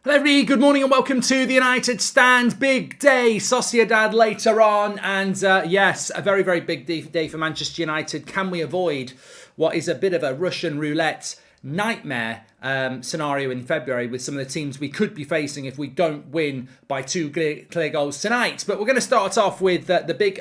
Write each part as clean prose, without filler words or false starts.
Hello everybody, good morning and welcome to the United Stand. Big day, Sociedad later on, and yes, a very, very big day for Manchester United. Can we avoid what is a bit of a Russian roulette nightmare scenario in February with some of the teams we could be facing if we don't win by two clear goals tonight? But we're going to start off with the big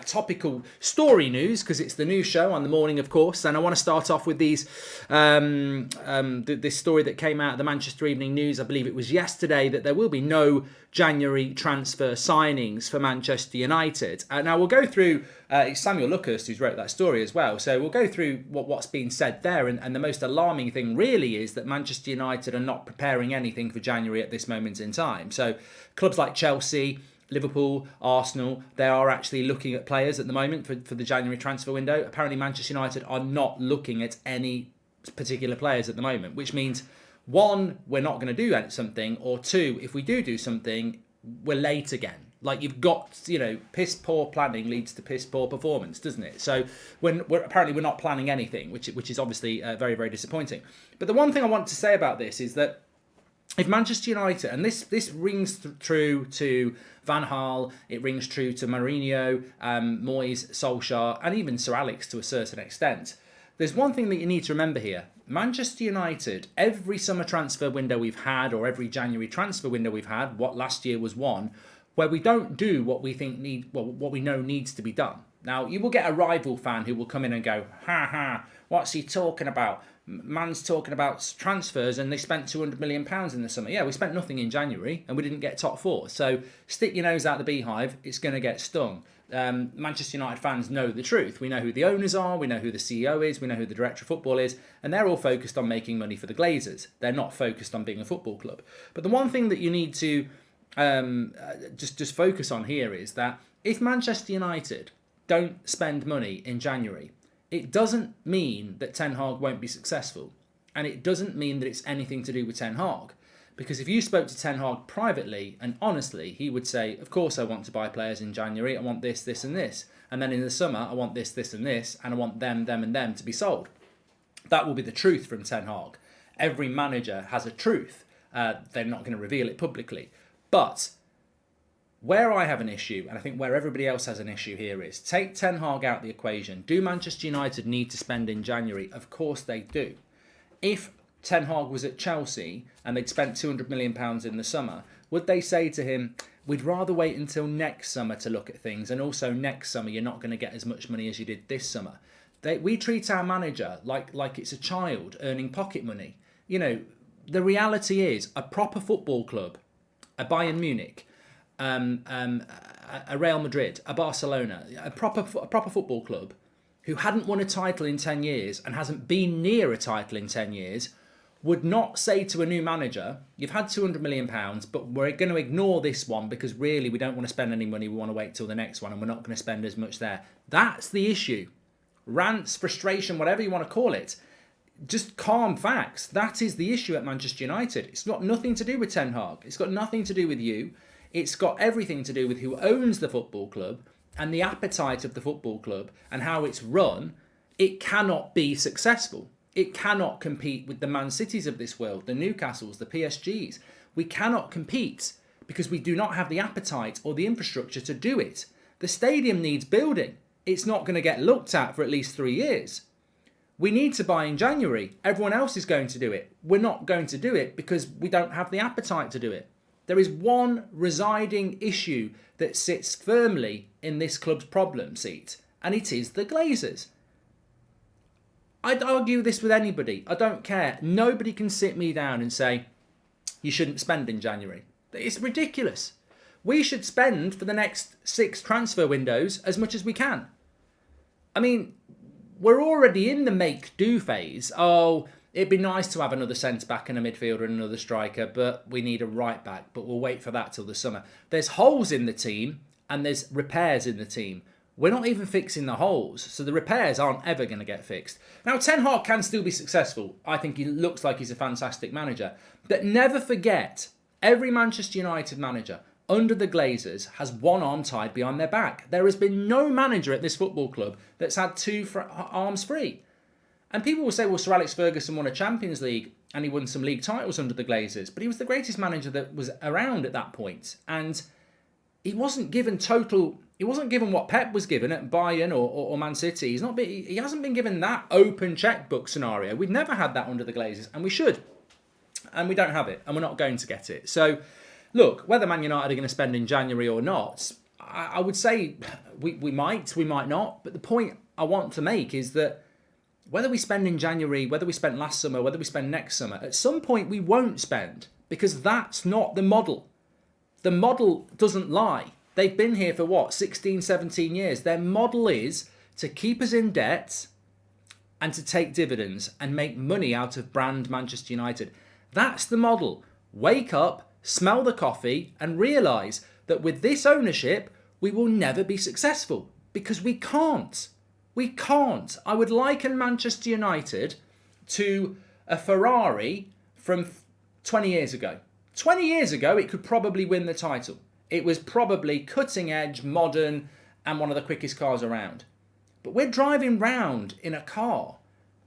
topical story news, because it's the news show on the morning, of course. And I want to start off with these this story that came out of the Manchester Evening News. I believe it was yesterday, that there will be no January transfer signings for Manchester United. Now we'll go through, it's Samuel Luckhurst who's wrote that story as well, so we'll go through what's been said there, and the most alarming thing really is that Manchester United are not preparing anything for January at this moment in time. So clubs like Chelsea, Liverpool, Arsenal, they are actually looking at players at the moment for the January transfer window. Apparently Manchester United are not looking at any particular players at the moment, which means, one, we're not going to do something, or two, if we do something, we're late again. Like, you've got, piss poor planning leads to piss poor performance, doesn't it? So we're not planning anything, which is obviously very, very disappointing. But the one thing I want to say about this is that if Manchester United, and this rings true to Van Gaal, it rings true to Mourinho, Moyes, Solskjaer, and even Sir Alex to a certain extent. There's one thing that you need to remember here. Manchester United, every summer transfer window we've had, or every January transfer window we've had, what last year was one, where we don't do what we think what we know needs to be done. Now, you will get a rival fan who will come in and go, ha, what's he talking about? Man's talking about transfers and they spent £200 million in the summer. Yeah, we spent nothing in January and we didn't get top four. So stick your nose out the beehive, it's going to get stung. Manchester United fans know the truth. We know who the owners are, we know who the CEO is, we know who the director of football is, and they're all focused on making money for the Glazers. They're not focused on being a football club. But the one thing that you need to just focus on here is that if Manchester United don't spend money in January, it doesn't mean that Ten Hag won't be successful, and it doesn't mean that it's anything to do with Ten Hag. Because if you spoke to Ten Hag privately and honestly, he would say, of course I want to buy players in January, I want this, this and this. And then in the summer, I want this, this and this, and I want them and them to be sold. That will be the truth from Ten Hag. Every manager has a truth. They're not going to reveal it publicly. But where I have an issue, and I think where everybody else has an issue here, is take Ten Hag out of the equation. Do Manchester United need to spend in January? Of course they do. If Ten Hag was at Chelsea and they'd spent £200 million in the summer, would they say to him, we'd rather wait until next summer to look at things, and also next summer you're not going to get as much money as you did this summer? We treat our manager like it's a child earning pocket money. The reality is, a proper football club, a Bayern Munich, a Real Madrid, a Barcelona, a proper football club who hadn't won a title in 10 years and hasn't been near a title in 10 years, would not say to a new manager, you've had £200 million, but we're going to ignore this one because really we don't want to spend any money, we want to wait till the next one and we're not going to spend as much there. That's the issue. Rants, frustration, whatever you want to call it. Just calm facts. That is the issue at Manchester United. It's got nothing to do with Ten Hag. It's got nothing to do with you. It's got everything to do with who owns the football club and the appetite of the football club and how it's run. It cannot be successful. It cannot compete with the Man Cities of this world, the Newcastles, the PSGs. We cannot compete because we do not have the appetite or the infrastructure to do it. The stadium needs building. It's not going to get looked at for at least 3 years. We need to buy in January. Everyone else is going to do it. We're not going to do it because we don't have the appetite to do it. There is one residing issue that sits firmly in this club's problem seat, and it is the Glazers. I'd argue this with anybody. I don't care. Nobody can sit me down and say, you shouldn't spend in January. It's ridiculous. We should spend for the next 6 transfer windows as much as we can. I mean, we're already in the make-do phase. Oh, it'd be nice to have another centre-back and a midfielder and another striker, but we need a right-back, but we'll wait for that till the summer. There's holes in the team and there's repairs in the team. We're not even fixing the holes, so the repairs aren't ever going to get fixed. Now, Ten Hag can still be successful. I think he looks like he's a fantastic manager. But never forget, every Manchester United manager under the Glazers has one arm tied behind their back. There has been no manager at this football club that's had two arms free. And people will say, well, Sir Alex Ferguson won a Champions League and he won some league titles under the Glazers, but he was the greatest manager that was around at that point. And he wasn't given what Pep was given at Bayern or Man City. He hasn't been given that open checkbook scenario. We've never had that under the Glazers, and we should. And we don't have it, and we're not going to get it. So, look, whether Man United are going to spend in January or not, I would say we might not. But the point I want to make is that whether we spend in January, whether we spend last summer, whether we spend next summer, at some point we won't spend, because that's not the model. The model doesn't lie. They've been here for 16, 17 years. Their model is to keep us in debt and to take dividends and make money out of brand Manchester United. That's the model. Wake up, smell the coffee, and realise that with this ownership, we will never be successful, because we can't. We can't. I would liken Manchester United to a Ferrari from 20 years ago. 20 years ago, it could probably win the title. It was probably cutting edge, modern, and one of the quickest cars around. But we're driving round in a car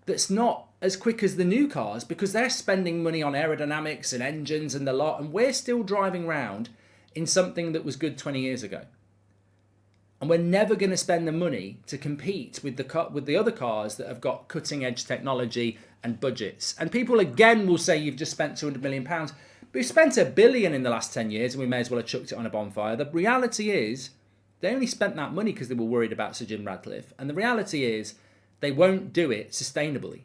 that's not as quick as the new cars, because they're spending money on aerodynamics and engines and the lot, and we're still driving round in something that was good 20 years ago. And we're never going to spend the money to compete with the other cars that have got cutting edge technology and budgets. And people again will say you've just spent £200 million. But we've spent £1 billion in the last 10 years, and we may as well have chucked it on a bonfire. The reality is they only spent that money because they were worried about Sir Jim Ratcliffe. And the reality is they won't do it sustainably.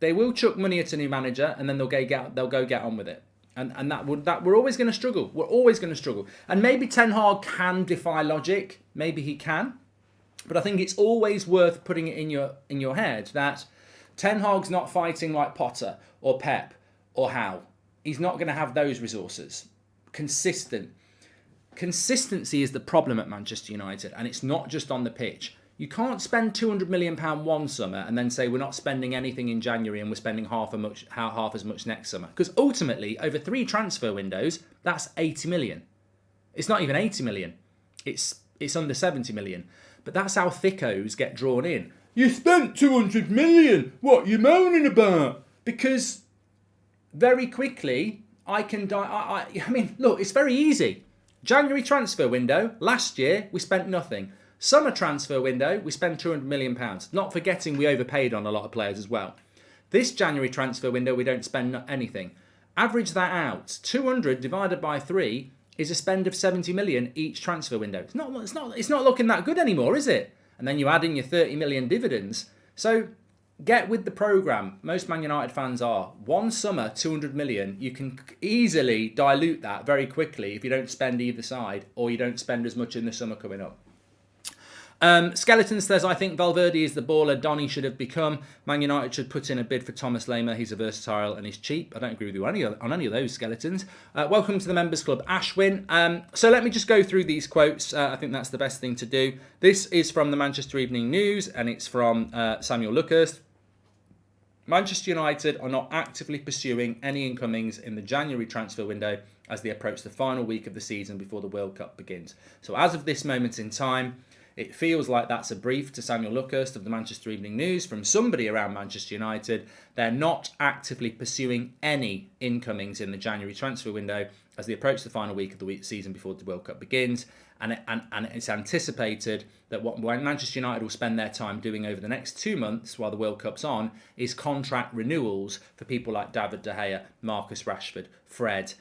They will chuck money at a new manager, and then they'll go get on with it. And that we're always going to struggle. We're always going to struggle. And maybe Ten Hag can defy logic. Maybe he can. But I think it's always worth putting it in your head that Ten Hag's not fighting like Potter or Pep or Howe. He's not going to have those resources. Consistency is the problem at Manchester United, and it's not just on the pitch. You can't spend £200 million one summer and then say we're not spending anything in January and we're spending half as much next summer. Because ultimately, over 3 transfer windows, that's 80 million. It's not even 80 million. It's under 70 million. But that's how thickos get drawn in. You spent 200 million. What are you moaning about? Because very quickly, I mean, look, it's very easy. January transfer window, last year, we spent nothing. Summer transfer window, we spent £200 million. Not forgetting we overpaid on a lot of players as well. This January transfer window, we don't spend anything. Average that out. 200 divided by 3 is a spend of 70 million each transfer window. It's not looking that good anymore, is it? And then you add in your 30 million dividends. So get with the programme. Most Man United fans are. One summer, 200 million. You can easily dilute that very quickly if you don't spend either side, or you don't spend as much in the summer coming up. Skeleton says, I think Valverde is the baller Donny should have become. Man United should put in a bid for Thomas Lemar. He's a versatile and he's cheap. I don't agree with you on any of those skeletons. Welcome to the Members Club, Ashwin. So let me just go through these quotes. I think that's the best thing to do. This is from the Manchester Evening News, and it's from Samuel Luckhurst. Manchester United are not actively pursuing any incomings in the January transfer window as they approach the final week of the season before the World Cup begins. So as of this moment in time, it feels like that's a brief to Samuel Luckhurst of the Manchester Evening News from somebody around Manchester United. They're not actively pursuing any incomings in the January transfer window as they approach the final week of the season before the World Cup begins. And it's anticipated that what Manchester United will spend their time doing over the next 2 months while the World Cup's on is contract renewals for people like David De Gea, Marcus Rashford, Fred,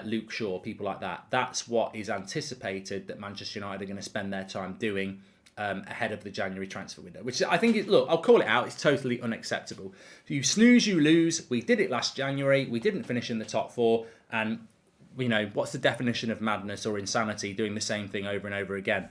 Luke Shaw, people like that. That's what is anticipated that Manchester United are going to spend their time doing ahead of the January transfer window, which I think is, look, I'll call it out, it's totally unacceptable. You snooze, you lose. We did it last January. We didn't finish in the top 4. And, you know, what's the definition of madness or insanity, doing the same thing over and over again?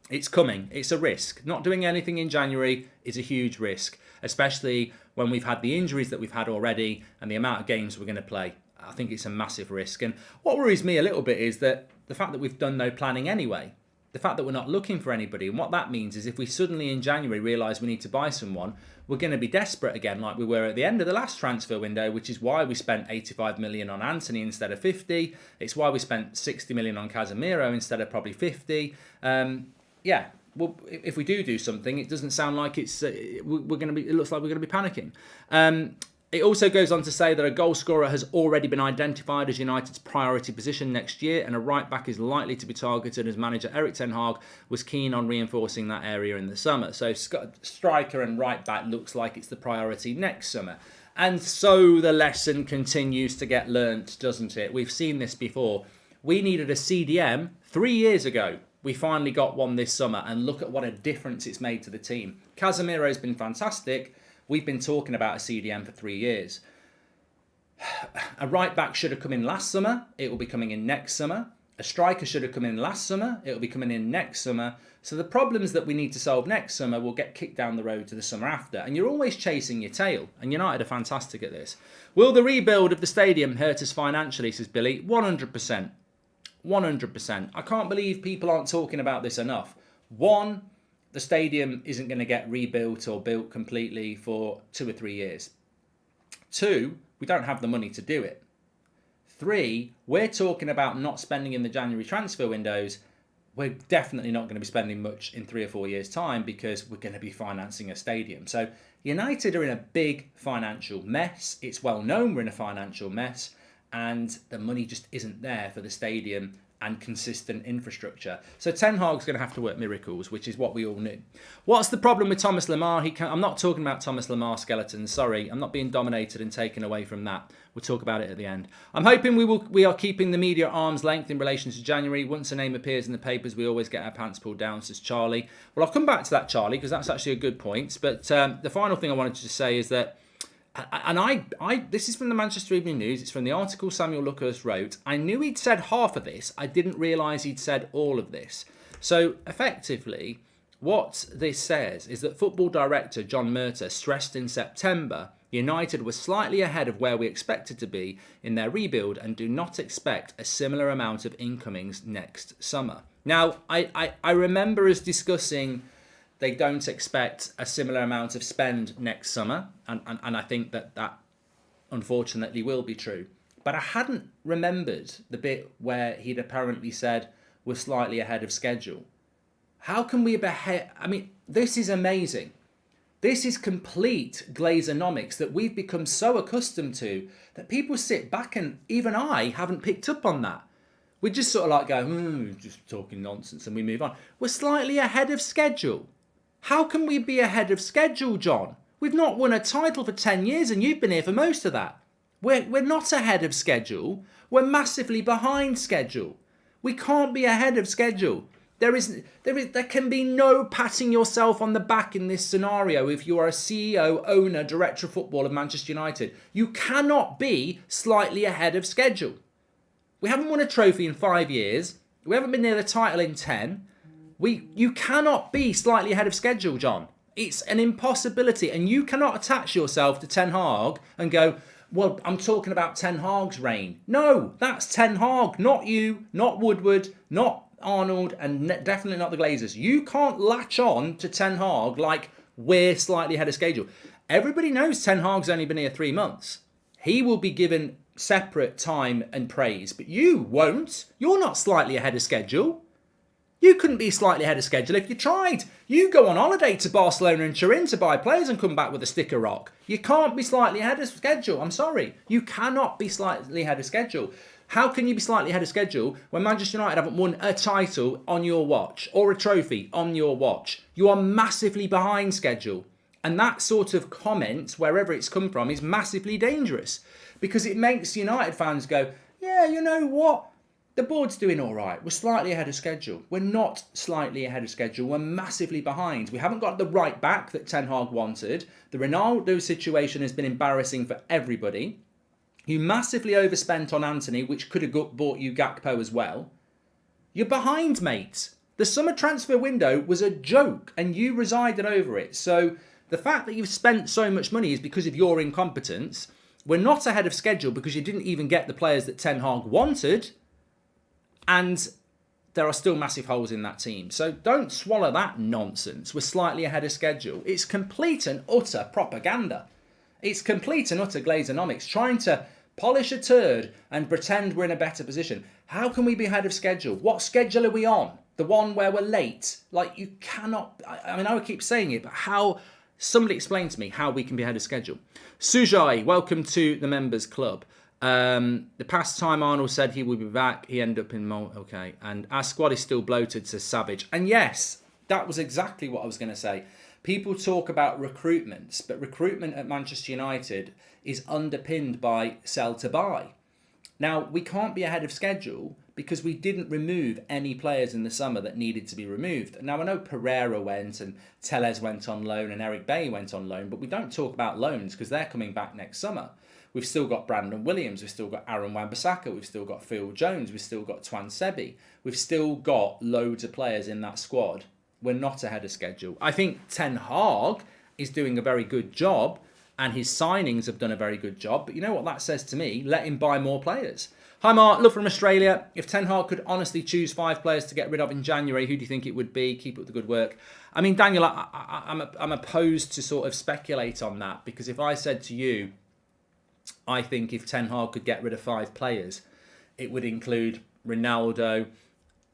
It's coming. It's a risk. Not doing anything in January is a huge risk, especially when we've had the injuries that we've had already and the amount of games we're going to play. I think it's a massive risk. And what worries me a little bit is that the fact that we've done no planning anyway, the fact that we're not looking for anybody. And what that means is if we suddenly in January realise we need to buy someone, we're going to be desperate again like we were at the end of the last transfer window, which is why we spent 85 million on Anthony instead of 50. It's why we spent 60 million on Casemiro instead of probably 50. well, if we do something, it doesn't sound like it's we're going to be. It looks like we're going to be panicking. It also goes on to say that a goal scorer has already been identified as United's priority position next year, and a right back is likely to be targeted, as manager Erik ten Hag was keen on reinforcing that area in the summer. So striker and right back looks like it's the priority next summer. And so the lesson continues to get learnt, doesn't it? We've seen this before. We needed a CDM 3 years ago. We finally got one this summer, and look at what a difference it's made to the team. Casemiro's been fantastic. We've been talking about a CDM for 3 years. A right back should have come in last summer. It will be coming in next summer. A striker should have come in last summer. It will be coming in next summer. So the problems that we need to solve next summer will get kicked down the road to the summer after. And you're always chasing your tail. And United are fantastic at this. Will the rebuild of the stadium hurt us financially, says Billy? 100%. 100%. I can't believe people aren't talking about this enough. One, the stadium isn't going to get rebuilt or built completely for 2 or 3 years. 2, we don't have the money to do it. 3, we're talking about not spending in the January transfer windows. We're definitely not going to be spending much in 3 or 4 years' time because we're going to be financing a stadium. So United are in a big financial mess. It's well known we're in a financial mess, and the money just isn't there for the stadium and consistent infrastructure. So Ten Hag's going to have to work miracles, which is what we all knew. What's the problem with Thomas Lemar? I'm not talking about Thomas Lemar skeletons. Sorry, I'm not being dominated and taken away from that. We'll talk about it at the end. I'm hoping we are keeping the media at arm's length in relation to January. Once a name appears in the papers, we always get our pants pulled down, says Charlie. Well, I'll come back to that, Charlie, because that's actually a good point. But the final thing I wanted to say is that, and this is from the Manchester Evening News. It's from the article Samuel Luckhurst wrote. I knew he'd said half of this. I didn't realise he'd said all of this. So effectively, what this says is that football director John Murtagh stressed in September United was slightly ahead of where we expected to be in their rebuild and do not expect a similar amount of incomings next summer. Now, I remember us discussing they don't expect a similar amount of spend next summer. And I think that unfortunately will be true. But I hadn't remembered the bit where he'd apparently said we're slightly ahead of schedule. How can we be ahead? I mean, this is amazing. This is complete Glazeronomics that we've become so accustomed to that people sit back, and even I haven't picked up on that. We just sort of like go, just talking nonsense, and we move on. We're slightly ahead of schedule. How can we be ahead of schedule, John? We've not won a title for 10 years and you've been here for most of that. We're not ahead of schedule. We're massively behind schedule. We can't be ahead of schedule. There can be no patting yourself on the back in this scenario if you are a CEO, owner, director of football of Manchester United. You cannot be slightly ahead of schedule. We haven't won a trophy in 5 years. We haven't been near the title in 10. You cannot be slightly ahead of schedule, John. It's an impossibility, and you cannot attach yourself to Ten Hag and go, well, I'm talking about Ten Hag's reign. No, that's Ten Hag, not you, not Woodward, not Arnold, and definitely not the Glazers. You can't latch on to Ten Hag like we're slightly ahead of schedule. Everybody knows Ten Hag's only been here 3 months. He will be given separate time and praise, but you won't. You're not slightly ahead of schedule. You couldn't be slightly ahead of schedule if you tried. You go on holiday to Barcelona and Turin to buy players and come back with a sticker rock. You can't be slightly ahead of schedule. I'm sorry. You cannot be slightly ahead of schedule. How can you be slightly ahead of schedule when Manchester United haven't won a title on your watch or a trophy on your watch? You are massively behind schedule. And that sort of comment, wherever it's come from, is massively dangerous because it makes United fans go, yeah, you know what? The board's doing all right. We're slightly ahead of schedule. We're not slightly ahead of schedule. We're massively behind. We haven't got the right back that Ten Hag wanted. The Ronaldo situation has been embarrassing for everybody. You massively overspent on Anthony, which could have bought you Gakpo as well. You're behind, mate. The summer transfer window was a joke and you resided over it. So the fact that you've spent so much money is because of your incompetence. We're not ahead of schedule because you didn't even get the players that Ten Hag wanted. And there are still massive holes in that team. So don't swallow that nonsense. We're slightly ahead of schedule. It's complete and utter propaganda. It's complete and utter Glazeronomics, trying to polish a turd and pretend we're in a better position. How can we be ahead of schedule? What schedule are we on? The one where we're late. Like, you cannot... I mean, I would keep saying it, but how... Somebody explain to me how we can be ahead of schedule. Sujai, welcome to the members club. The past time Arnold said he would be back, he ended up in okay. And our squad is still bloated, says Savage. And yes, that was exactly what I was going to say. People talk about recruitments, but recruitment at Manchester United is underpinned by sell to buy. Now, we can't be ahead of schedule because we didn't remove any players in the summer that needed to be removed. Now, I know Pereira went and Tellez went on loan and Eric Bailly went on loan, but we don't talk about loans because they're coming back next summer. We've still got Brandon Williams, we've still got Aaron Wan-Bissaka, we've still got Phil Jones, we've still got Twan Sebi. We've still got loads of players in that squad. We're not ahead of schedule. I think Ten Hag is doing a very good job and his signings have done a very good job. But you know what that says to me? Let him buy more players. Hi Mark, love from Australia. If Ten Hag could honestly choose 5 players to get rid of in January, who do you think it would be? Keep up the good work. I mean, Daniel, I'm opposed to sort of speculate on that because if I said to you, I think if Ten Hag could get rid of 5 players, it would include Ronaldo,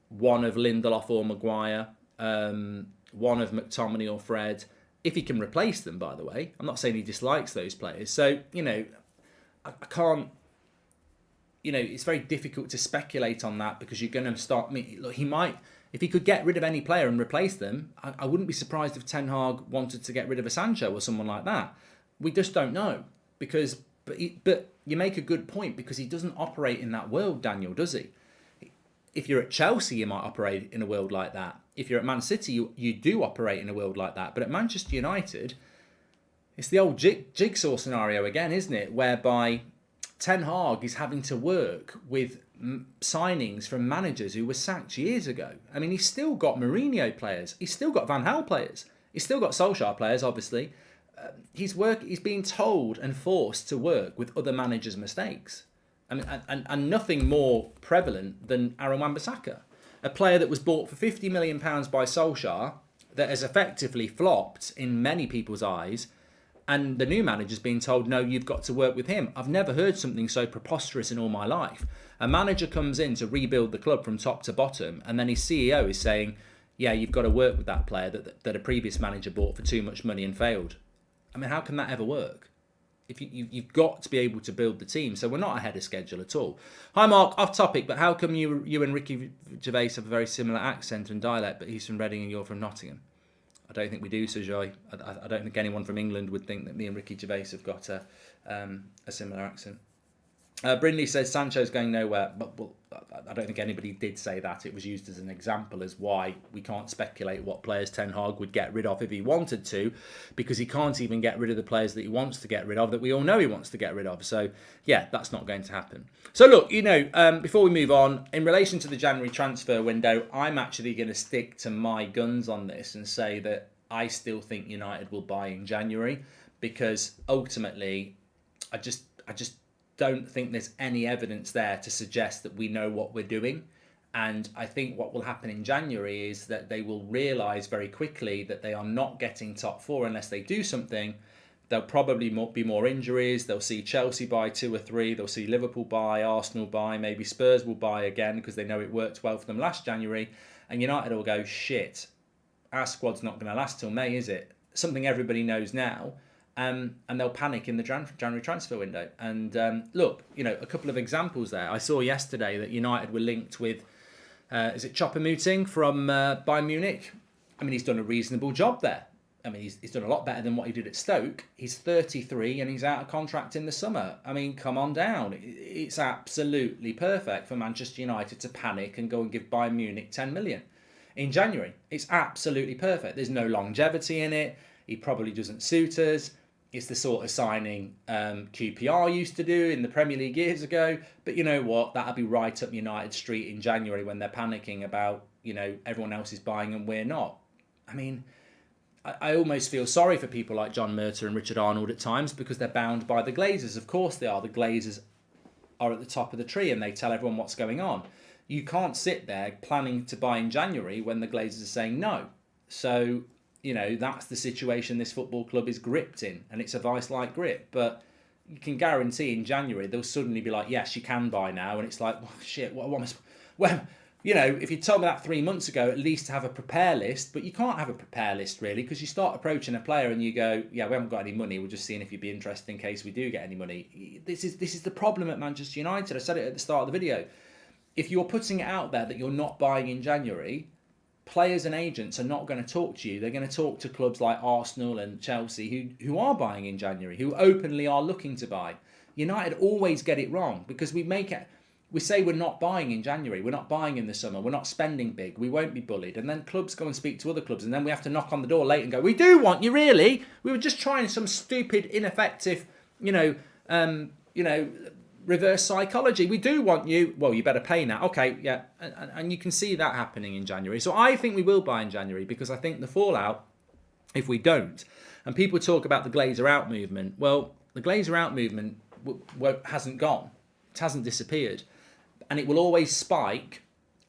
one of Lindelof or Maguire, one of McTominay or Fred, if he can replace them, by the way. I'm not saying he dislikes those players. So, I can't, it's very difficult to speculate on that because you're going to start, look, he might, if he could get rid of any player and replace them, I wouldn't be surprised if Ten Hag wanted to get rid of a Sancho or someone like that. We just don't know because, but you make a good point because he doesn't operate in that world, Daniel, does he? If you're at Chelsea, you might operate in a world like that. If you're at Man City, you do operate in a world like that. But at Manchester United, it's the old jigsaw scenario again, isn't it? Whereby Ten Hag is having to work with signings from managers who were sacked years ago. I mean, he's still got Mourinho players. He's still got Van Gaal players. He's still got Solskjaer players, obviously. He's being told and forced to work with other managers' mistakes. I mean, and nothing more prevalent than Aaron Wan-Bissaka, a player that was bought for £50 million by Solskjaer that has effectively flopped in many people's eyes, and the new manager's being told, no, you've got to work with him. I've never heard something so preposterous in all my life. A manager comes in to rebuild the club from top to bottom, and then his CEO is saying, yeah, you've got to work with that player that a previous manager bought for too much money and failed. I mean, how can that ever work? If you've got to be able to build the team. So we're not ahead of schedule at all. Hi, Mark. Off topic, but how come you and Ricky Gervais have a very similar accent and dialect, but he's from Reading and you're from Nottingham? I don't think we do, Sujai. I don't think anyone from England would think that me and Ricky Gervais have got a similar accent. Brindley says Sancho's going nowhere, but well, I don't think anybody did say that. It was used as an example as why we can't speculate what players Ten Hag would get rid of if he wanted to, because he can't even get rid of the players that he wants to get rid of, that we all know he wants to get rid of. So, yeah, that's not going to happen. So, look, before we move on, in relation to the January transfer window, I'm actually going to stick to my guns on this and say that I still think United will buy in January, because ultimately, I just don't think there's any evidence there to suggest that we know what we're doing. And I think what will happen in January is that they will realise very quickly that they are not getting top 4 unless they do something. There'll probably be more injuries. They'll see Chelsea buy 2 or 3. They'll see Liverpool buy, Arsenal buy, maybe Spurs will buy again because they know it worked well for them last January. And United will go, shit, our squad's not going to last till May, is it? Something everybody knows now. And they'll panic in the January transfer window. And look, a couple of examples there. I saw yesterday that United were linked with, is it Choupo-Moting from Bayern Munich? I mean, he's done a reasonable job there. I mean, he's done a lot better than what he did at Stoke. He's 33 and he's out of contract in the summer. I mean, come on down. It's absolutely perfect for Manchester United to panic and go and give Bayern Munich 10 million in January. It's absolutely perfect. There's no longevity in it. He probably doesn't suit us. It's the sort of signing QPR used to do in the Premier League years ago. But you know what? That'll be right up United Street in January when they're panicking about, everyone else is buying and we're not. I mean, I almost feel sorry for people like John Murtaugh and Richard Arnold at times because they're bound by the Glazers. Of course they are. The Glazers are at the top of the tree and they tell everyone what's going on. You can't sit there planning to buy in January when the Glazers are saying no. So, that's the situation this football club is gripped in, and it's a vice-like grip. But you can guarantee in January they'll suddenly be like, yes, you can buy now. And it's like, well, shit, what am I... you know, if you told me that 3 months ago, at least have a prepare list, but you can't have a prepare list really, because you start approaching a player and you go, yeah, we haven't got any money. We're just seeing if you'd be interested in case we do get any money. This is the problem at Manchester United. I said it at the start of the video. If you're putting it out there that you're not buying in January, players and agents are not going to talk to you. They're going to talk to clubs like Arsenal and Chelsea who are buying in January, who openly are looking to buy. United always get it wrong because we say we're not buying in January, we're not buying in the summer, we're not spending big, we won't be bullied. And then clubs go and speak to other clubs, and then we have to knock on the door late and go, we do want you, really? We were just trying some stupid, ineffective, reverse psychology. We do want you. Well, you better pay now. Okay, yeah. And you can see that happening in January. So I think we will buy in January because I think the fallout, if we don't, and people talk about the Glazer out movement, well, the Glazer out movement hasn't gone. It hasn't disappeared. And it will always spike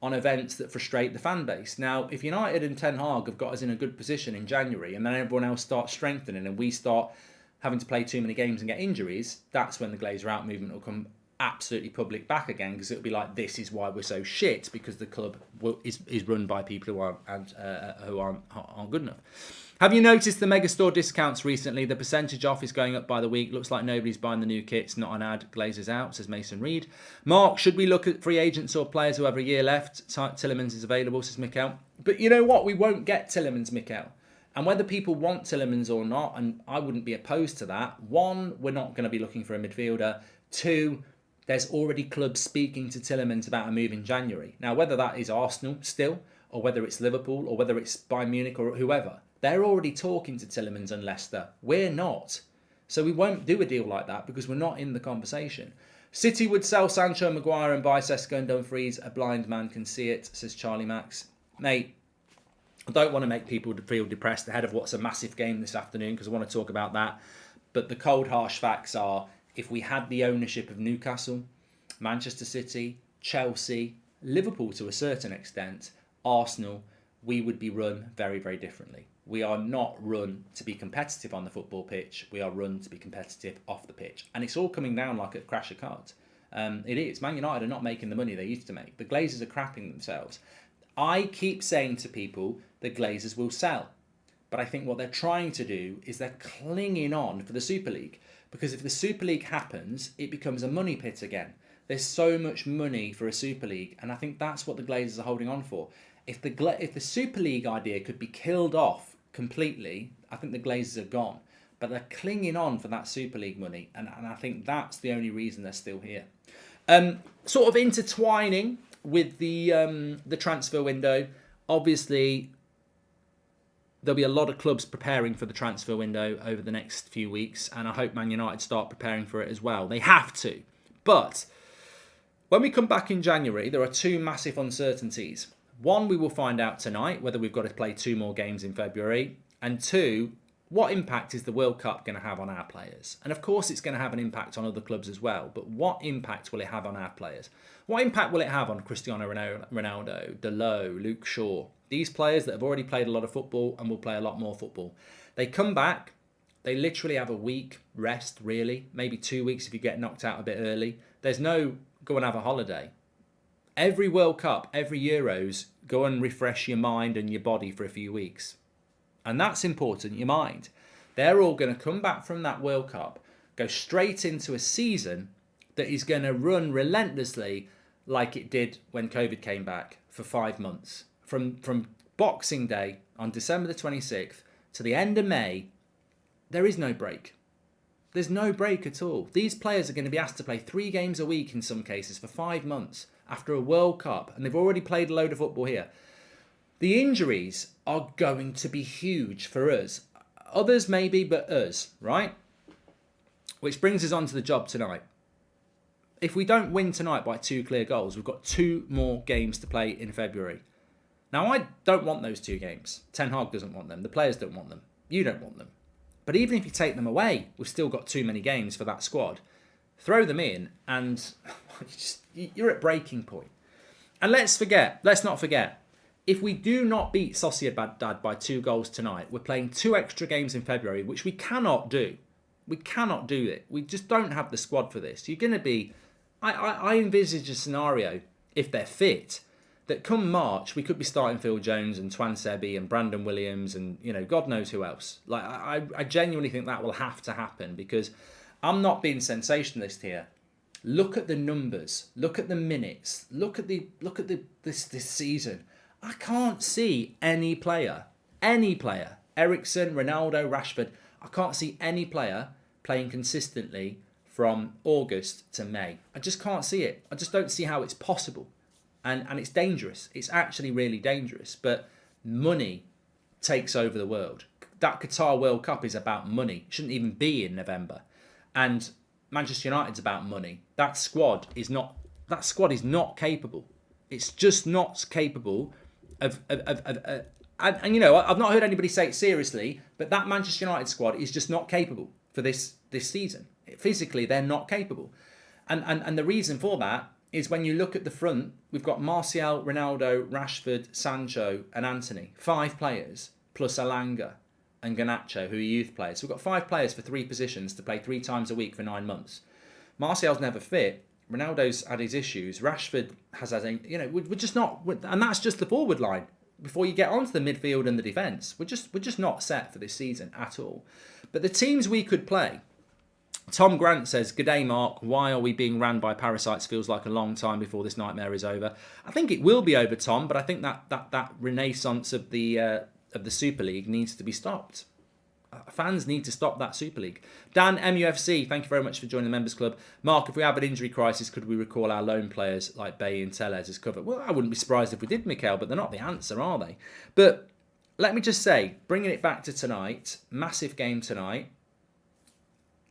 on events that frustrate the fan base. Now, if United and Ten Hag have got us in a good position in January and then everyone else starts strengthening and we start having to play too many games and get injuries, that's when the Glazer out movement will come absolutely public back again, because it'll be like, this is why we're so shit, because the club is run by people who aren't good enough. Have you noticed the megastore discounts recently? The percentage off is going up by the week. Looks like nobody's buying the new kits. Not an ad. Glazer's out, says Mason Reed. Mark, should we look at free agents or players who have a year left? Tillemans is available, says Mikel. But you know what? We won't get Tillemans, Mikel. And whether people want Tillemans or not, and I wouldn't be opposed to that. One, we're not going to be looking for a midfielder. Two, there's already clubs speaking to Tillemans about a move in January. Now, whether that is Arsenal still, or whether it's Liverpool, or whether it's Bayern Munich or whoever, they're already talking to Tillemans and Leicester. We're not. So we won't do a deal like that because we're not in the conversation. City would sell Sancho, Maguire and buy Sesko and Dumfries. A blind man can see it, says Charlie Max. Mate, I don't want to make people feel depressed ahead of what's a massive game this afternoon because I want to talk about that. But the cold, harsh facts are, if we had the ownership of Newcastle, Manchester City, Chelsea, Liverpool to a certain extent, Arsenal, we would be run very, very differently. We are not run to be competitive on the football pitch. We are run to be competitive off the pitch. And it's all coming down like a crash of cards. It is. Man United are not making the money they used to make. The Glazers are crapping themselves. I keep saying to people the Glazers will sell. But I think what they're trying to do is they're clinging on for the Super League. Because if the Super League happens, it becomes a money pit again. There's so much money for a Super League. And I think that's what the Glazers are holding on for. If the Super League idea could be killed off completely, I think the Glazers are gone. But they're clinging on for that Super League money, and I think that's the only reason they're still here. Sort of intertwining with the transfer window, obviously there'll be a lot of clubs preparing for the transfer window over the next few weeks, and I hope Man United start preparing for it as well. They have to. But when we come back in January, there are two massive uncertainties. One, we will find out tonight whether we've got to play 2 more games in February. And 2, what impact is the World Cup going to have on our players? And of course, it's going to have an impact on other clubs as well. But what impact will it have on our players? What impact will it have on Cristiano Ronaldo, Dalot, Luke Shaw? These players that have already played a lot of football and will play a lot more football. They come back. They literally have a week rest, really. Maybe 2 weeks if you get knocked out a bit early. There's no go and have a holiday. Every World Cup, every Euros, go and refresh your mind and your body for a few weeks. And that's important, your mind. They're all going to come back from that World Cup, go straight into a season that is going to run relentlessly like it did when COVID came back for 5 months. From Boxing Day on December the 26th to the end of May, there is no break. There's no break at all. These players are going to be asked to play 3 games a week in some cases for 5 months after a World Cup, and they've already played a load of football here. The injuries are going to be huge for us. Others maybe, but us, right? Which brings us on to the job tonight. If we don't win tonight by 2 clear goals, we've got 2 more games to play in February. Now, I don't want those 2 games. Ten Hag doesn't want them. The players don't want them. You don't want them. But even if you take them away, we've still got too many games for that squad. Throw them in and you're at breaking point. And let's not forget, if we do not beat Sociedad by 2 goals tonight, we're playing 2 extra games in February, which we cannot do. We cannot do it. We just don't have the squad for this. You're going to be... I envisage a scenario, if they're fit, that come March we could be starting Phil Jones and Twan Sebi and Brandon Williams and God knows who else. Like I genuinely think that will have to happen, because I'm not being sensationalist here. Look at the numbers, look at the minutes, look at this season. I can't see any player, Eriksen, Ronaldo, Rashford, I can't see any player playing consistently from August to May. I just can't see it. I just don't see how it's possible. And it's dangerous. It's actually really dangerous. But money takes over the world. That Qatar World Cup is about money. It shouldn't even be in November. And Manchester United's about money. That squad is not capable. It's just not capable of and I've not heard anybody say it seriously, but that Manchester United squad is just not capable for this season. Physically, they're not capable. And the reason for that is when you look at the front, we've got Martial, Ronaldo, Rashford, Sancho and Anthony. 5 players, plus Alanga and Garnacho, who are youth players. So we've got 5 players for 3 positions to play 3 times a week for 9 months. Martial's never fit. Ronaldo's had his issues. Rashford has we're just not, and that's just the forward line. Before you get onto the midfield and the defence, we're just not set for this season at all. But the teams we could play, Tom Grant says, "G'day Mark, why are we being ran by parasites? Feels like a long time before this nightmare is over." I think it will be over, Tom, but I think that renaissance of the Super League needs to be stopped. Fans need to stop that Super League. Dan, MUFC, thank you very much for joining the Members Club. Mark, if we have an injury crisis, could we recall our loan players like Bailly and Tellez as cover? Well, I wouldn't be surprised if we did, Mikel, but they're not the answer, are they? But let me just say, bringing it back to tonight, massive game tonight.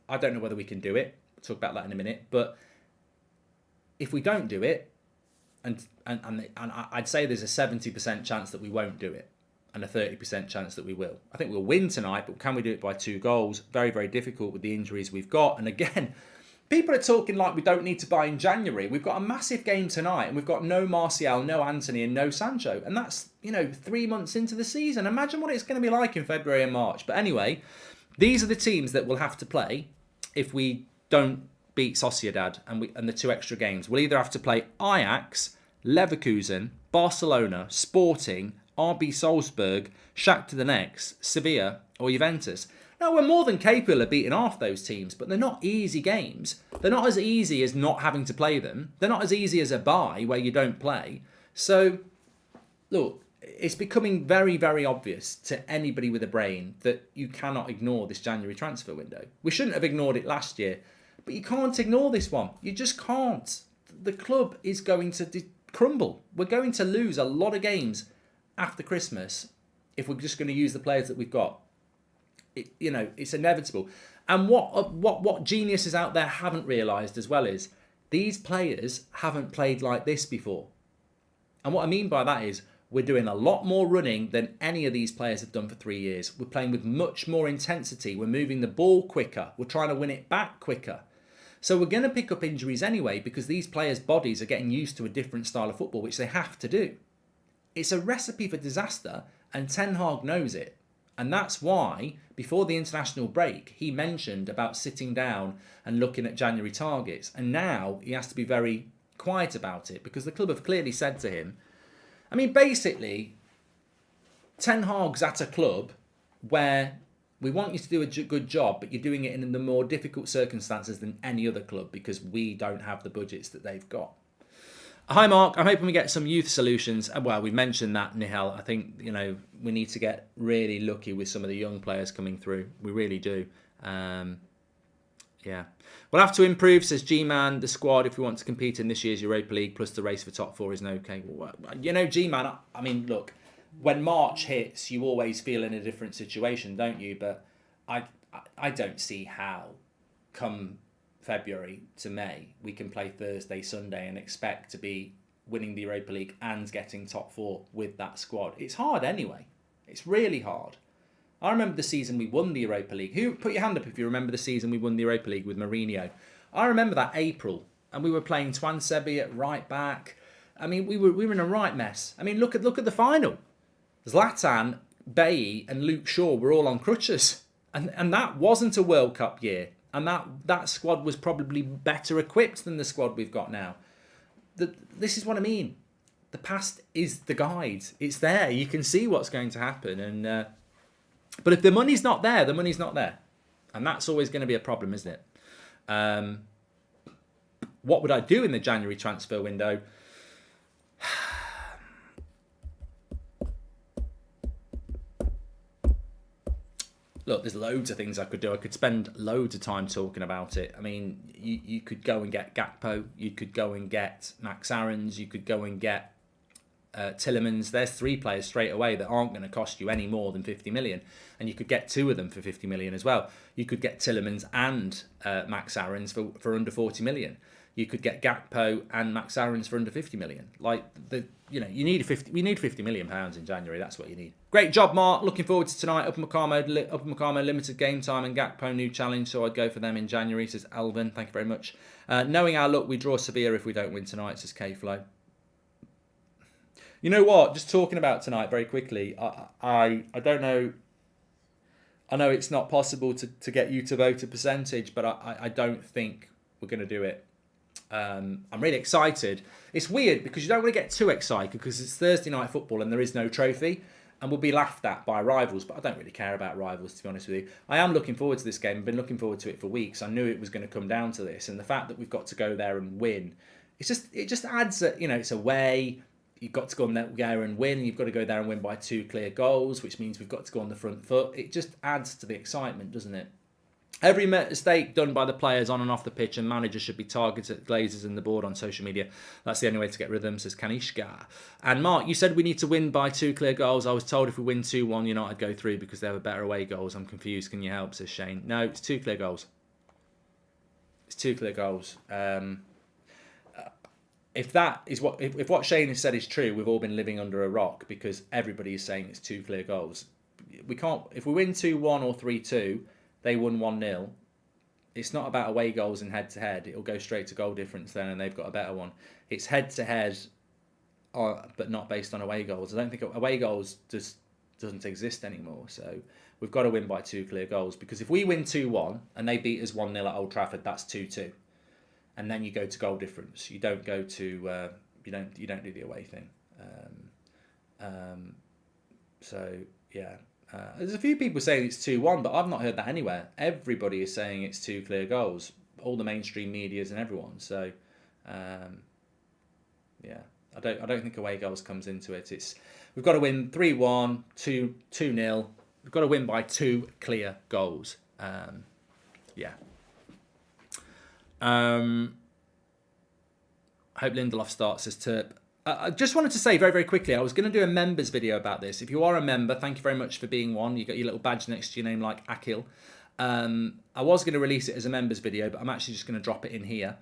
I don't know whether we can do it. We'll talk about that in a minute. But if we don't do it, and I'd say there's a 70% chance that we won't do it, and a 30% chance that we will. I think we'll win tonight, but can we do it by 2 goals? Very, very difficult with the injuries we've got. And again, people are talking like we don't need to buy in January. We've got a massive game tonight, and we've got no Martial, no Anthony, and no Sancho. And that's, 3 months into the season. Imagine what it's going to be like in February and March. But anyway, these are the teams that we'll have to play if we don't beat Sociedad and the 2 extra games. We'll either have to play Ajax, Leverkusen, Barcelona, Sporting, RB Salzburg, Shakhtar Donetsk, Sevilla or Juventus. Now, we're more than capable of beating half those teams, but they're not easy games. They're not as easy as not having to play them. They're not as easy as a bye where you don't play. So, look, it's becoming very, very obvious to anybody with a brain that you cannot ignore this January transfer window. We shouldn't have ignored it last year, but you can't ignore this one. You just can't. The club is going to crumble. We're going to lose a lot of games after Christmas if we're just going to use the players that we've got. It's inevitable. And what geniuses out there haven't realised as well is these players haven't played like this before. And what I mean by that is we're doing a lot more running than any of these players have done for 3 years. We're playing with much more intensity. We're moving the ball quicker. We're trying to win it back quicker. So we're going to pick up injuries anyway because these players' bodies are getting used to a different style of football, which they have to do. It's a recipe for disaster, and Ten Hag knows it. And that's why, before the international break, he mentioned about sitting down and looking at January targets. And now he has to be very quiet about it because the club have clearly said to him, basically, Ten Hag's at a club where we want you to do a good job, but you're doing it in the more difficult circumstances than any other club because we don't have the budgets that they've got. Hi Mark, I'm hoping we get some youth solutions. Well, we mentioned that, Nihal. I think, we need to get really lucky with some of the young players coming through. We really do. Yeah. We'll have to improve, says G-Man, the squad, if we want to compete in this year's Europa League, plus the race for top 4 isn't okay. Well, G-Man, look, when March hits, you always feel in a different situation, don't you? But I don't see how, come February to May, we can play Thursday, Sunday and expect to be winning the Europa League and getting top 4 with that squad. It's hard anyway. It's really hard. I remember the season we won the Europa League. Put your hand up if you remember the season we won the Europa League with Mourinho. I remember that April, and we were playing Twan Sebi at right back. We were in a right mess. Look at the final. Zlatan, Bailly and Luke Shaw were all on crutches. And that wasn't a World Cup year. And that squad was probably better equipped than the squad we've got now. This is what I mean. the past is the guide. It's there. You can see what's going to happen. And but if the money's not there, the money's not there. And that's always going to be a problem, isn't it? What would I do in the January transfer window? Look, there's loads of things I could do. I could spend loads of time talking about it. I mean, you could go and get Gakpo. You could go and get Max Aarons. You could go and get Tielemans. There's 3 players straight away that aren't going to cost you any more than 50 million. And you could get 2 of them for 50 million as well. You could get Tielemans and Max Aarons for under 40 million. You could get Gakpo and Max Aarons for under 50 million. Like, we need 50 million pounds in January. That's what you need. Great job, Mark. Looking forward to tonight. Upper Macamo limited game time and Gakpo new challenge. So I'd go for them in January, says Alvin. Thank you very much. Knowing our luck, we draw Sevilla if we don't win tonight, says K-Flow. You know what? Just talking about tonight very quickly. I don't know. I know it's not possible to get you to vote a percentage, but I don't think we're going to do it. I'm really excited. It's weird because you don't want to get too excited because it's Thursday night football and there is no trophy and we'll be laughed at by rivals, but I don't really care about rivals, to be honest with you. I am looking forward to this game. I've been looking forward to it for weeks. I knew it was going to come down to this, and the fact that we've got to go there and win, it just adds that, it's away. You've got to go on there and win. You've got to go there and win by 2 clear goals, which means we've got to go on the front foot. It just adds to the excitement, doesn't it? Every mistake done by the players on and off the pitch and managers should be targeted at Glazers and the board on social media. That's the only way to get rid of them, says Kanishka. And Mark, you said we need to win by 2 clear goals. I was told if we win 2-1, United go through because they have a better away goals. I'm confused. Can you help, says Shane? No, it's 2 clear goals. It's 2 clear goals. If what Shane has said is true, we've all been living under a rock because everybody is saying it's 2 clear goals. We can't. If we win 2-1 or 3-2. They won 1-0. It's not about away goals and head-to-head. It'll go straight to goal difference then, and they've got a better one. It's head-to-head, but not based on away goals. I don't think away goals just doesn't exist anymore. So we've got to win by 2 clear goals because if we win 2-1 and they beat us 1-0 at Old Trafford, that's 2-2, and then you go to goal difference. You don't go to you don't do the away thing. So yeah. There's a few people saying it's 2-1, but I've not heard that anywhere. Everybody is saying it's 2 clear goals. All the mainstream medias and everyone. So, yeah, I don't think away goals comes into it. We've got to win 3-1, 2-0. We've got to win by 2 clear goals. Yeah. I hope Lindelof starts, says Terp. I just wanted to say very, very quickly, I was going to do a members video about this. If you are a member, thank you very much for being one. You got your little badge next to your name like Akil. I was going to release it as a members video, but I'm actually just going to drop it in here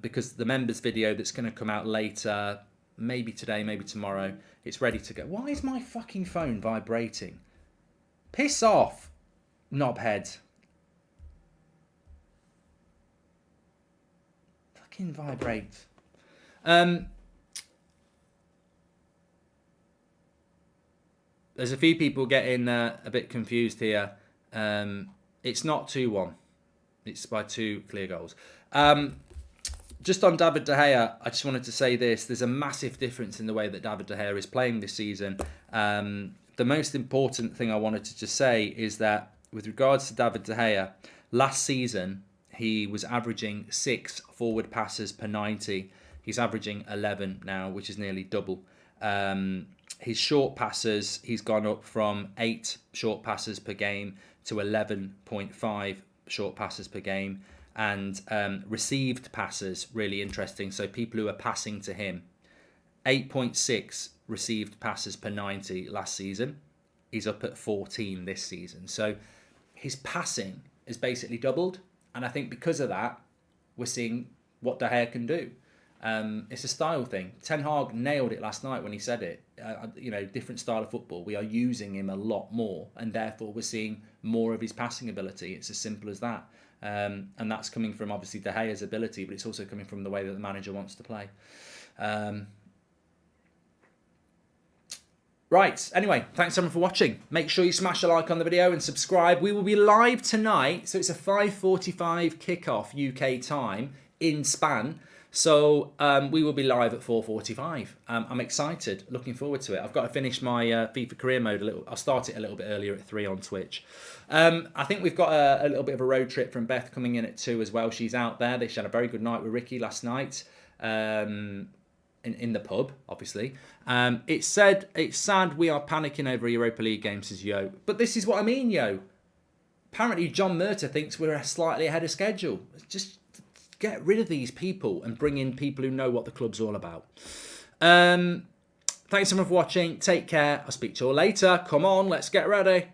because the members video that's going to come out later, maybe today, maybe tomorrow, it's ready to go. Why is my fucking phone vibrating? Piss off, knobhead. Fucking vibrate. There's a few people getting a bit confused here. It's not 2-1. It's by 2 clear goals. Just on David De Gea, I just wanted to say this. There's a massive difference in the way that David De Gea is playing this season. The most important thing I wanted to just say is that with regards to David De Gea, last season he was averaging 6 forward passes per 90. He's averaging 11 now, which is nearly double. His short passes, he's gone up from 8 short passes per game to 11.5 short passes per game. And received passes, really interesting. So people who are passing to him, 8.6 received passes per 90 last season. He's up at 14 this season. So his passing is basically doubled. And I think because of that, we're seeing what De Gea can do. It's a style thing. Ten Hag nailed it last night when he said it. Different style of football. We are using him a lot more, and therefore we're seeing more of his passing ability. It's as simple as that. And that's coming from obviously De Gea's ability, but it's also coming from the way that the manager wants to play. Right, anyway, thanks everyone for watching. Make sure you smash a like on the video and subscribe. We will be live tonight, so it's a 5:45 kickoff UK time in Spain. So we will be live at 4:45. I'm excited, looking forward to it. I've got to finish my FIFA career mode a little. I'll start it a little bit earlier at 3 on Twitch. I think we've got a little bit of a road trip from Beth coming in at 2 as well. She's out there. She had a very good night with Ricky last night. In the pub, obviously. It's sad we are panicking over a Europa League game, says Yo. But this is what I mean, Yo. Apparently John Murtagh thinks we're slightly ahead of schedule. Just get rid of these people and bring in people who know what the club's all about. Thanks so much for watching. Take care. I'll speak to you all later. Come on, let's get ready.